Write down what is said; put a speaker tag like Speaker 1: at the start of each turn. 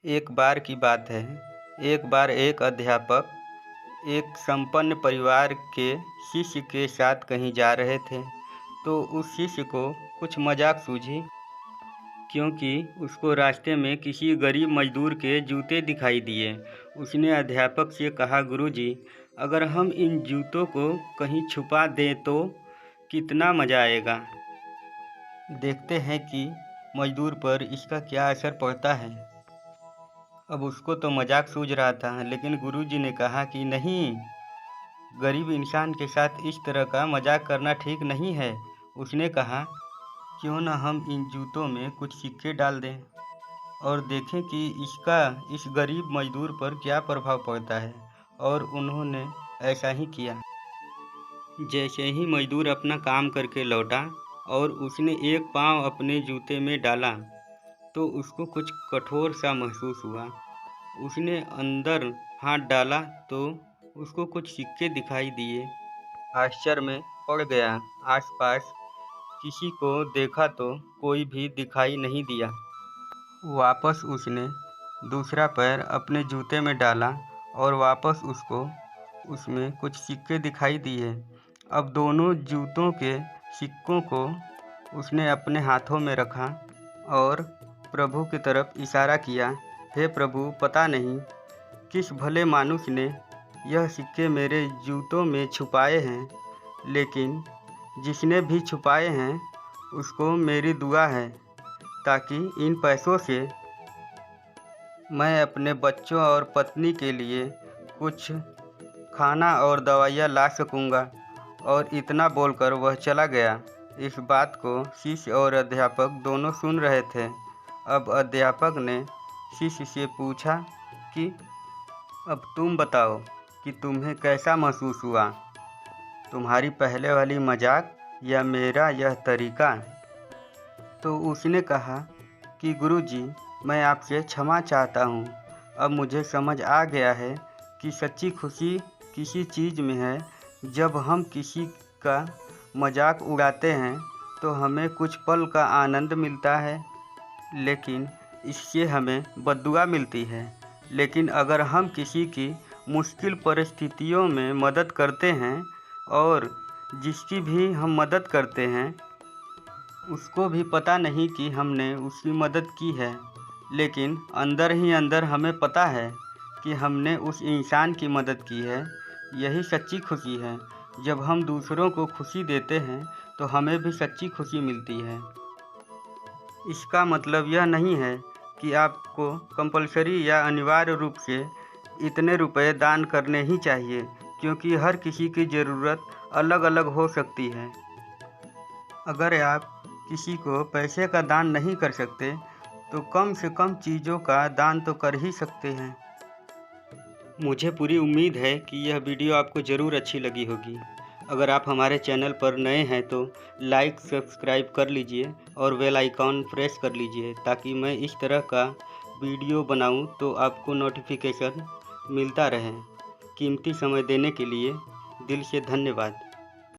Speaker 1: एक बार की बात है। एक बार एक अध्यापक एक संपन्न परिवार के शिष्य के साथ कहीं जा रहे थे, तो उस शिष्य को कुछ मजाक सूझी, क्योंकि उसको रास्ते में किसी गरीब मजदूर के जूते दिखाई दिए। उसने अध्यापक से कहा, गुरुजी, अगर हम इन जूतों को कहीं छुपा दें तो कितना मज़ा आएगा। देखते हैं कि मजदूर पर इसका क्या असर पड़ता है। अब उसको तो मजाक सूझ रहा था, लेकिन गुरुजी ने कहा कि नहीं, गरीब इंसान के साथ इस तरह का मजाक करना ठीक नहीं है। उसने कहा, क्यों न हम इन जूतों में कुछ सिक्के डाल दें और देखें कि इसका इस गरीब मजदूर पर क्या प्रभाव पड़ता है। और उन्होंने ऐसा ही किया। जैसे ही मजदूर अपना काम करके लौटा और उसने एक पाँव अपने जूते में डाला, तो उसको कुछ कठोर सा महसूस हुआ। उसने अंदर हाथ डाला तो उसको कुछ सिक्के दिखाई दिए। आश्चर्य में पड़ गया। आसपास किसी को देखा तो कोई भी दिखाई नहीं दिया। वापस उसने दूसरा पैर अपने जूते में डाला और वापस उसको उसमें कुछ सिक्के दिखाई दिए। अब दोनों जूतों के सिक्कों को उसने अपने हाथों में रखा और प्रभु की तरफ इशारा किया। हे प्रभु, पता नहीं किस भले मानुष ने यह सिक्के मेरे जूतों में छुपाए हैं, लेकिन जिसने भी छुपाए हैं उसको मेरी दुआ है, ताकि इन पैसों से मैं अपने बच्चों और पत्नी के लिए कुछ खाना और दवाइयाँ ला सकूँगा। और इतना बोलकर वह चला गया। इस बात को शिष्य और अध्यापक दोनों सुन रहे थे। अब अध्यापक ने शिष्य से पूछा कि अब तुम बताओ कि तुम्हें कैसा महसूस हुआ, तुम्हारी पहले वाली मजाक या मेरा यह तरीका। तो उसने कहा कि गुरुजी, मैं आपसे क्षमा चाहता हूँ। अब मुझे समझ आ गया है कि सच्ची खुशी किसी चीज़ में है। जब हम किसी का मजाक उड़ाते हैं तो हमें कुछ पल का आनंद मिलता है, लेकिन इससे हमें बद्दुआ मिलती है। लेकिन अगर हम किसी की मुश्किल परिस्थितियों में मदद करते हैं और जिसकी भी हम मदद करते हैं उसको भी पता नहीं कि हमने उसकी मदद की है, लेकिन अंदर ही अंदर हमें पता है कि हमने उस इंसान की मदद की है। यही सच्ची खुशी है। जब हम दूसरों को खुशी देते हैं तो हमें भी सच्ची खुशी मिलती है। इसका मतलब यह नहीं है कि आपको कंपलसरी या अनिवार्य रूप से इतने रुपए दान करने ही चाहिए, क्योंकि हर किसी की ज़रूरत अलग अलग हो सकती है। अगर आप किसी को पैसे का दान नहीं कर सकते तो कम से कम चीज़ों का दान तो कर ही सकते हैं। मुझे पूरी उम्मीद है कि यह वीडियो आपको ज़रूर अच्छी लगी होगी। अगर आप हमारे चैनल पर नए हैं तो लाइक सब्सक्राइब कर लीजिए और बेल आइकॉन प्रेस कर लीजिए, ताकि मैं इस तरह का वीडियो बनाऊं तो आपको नोटिफिकेशन मिलता रहे। कीमती समय देने के लिए दिल से धन्यवाद।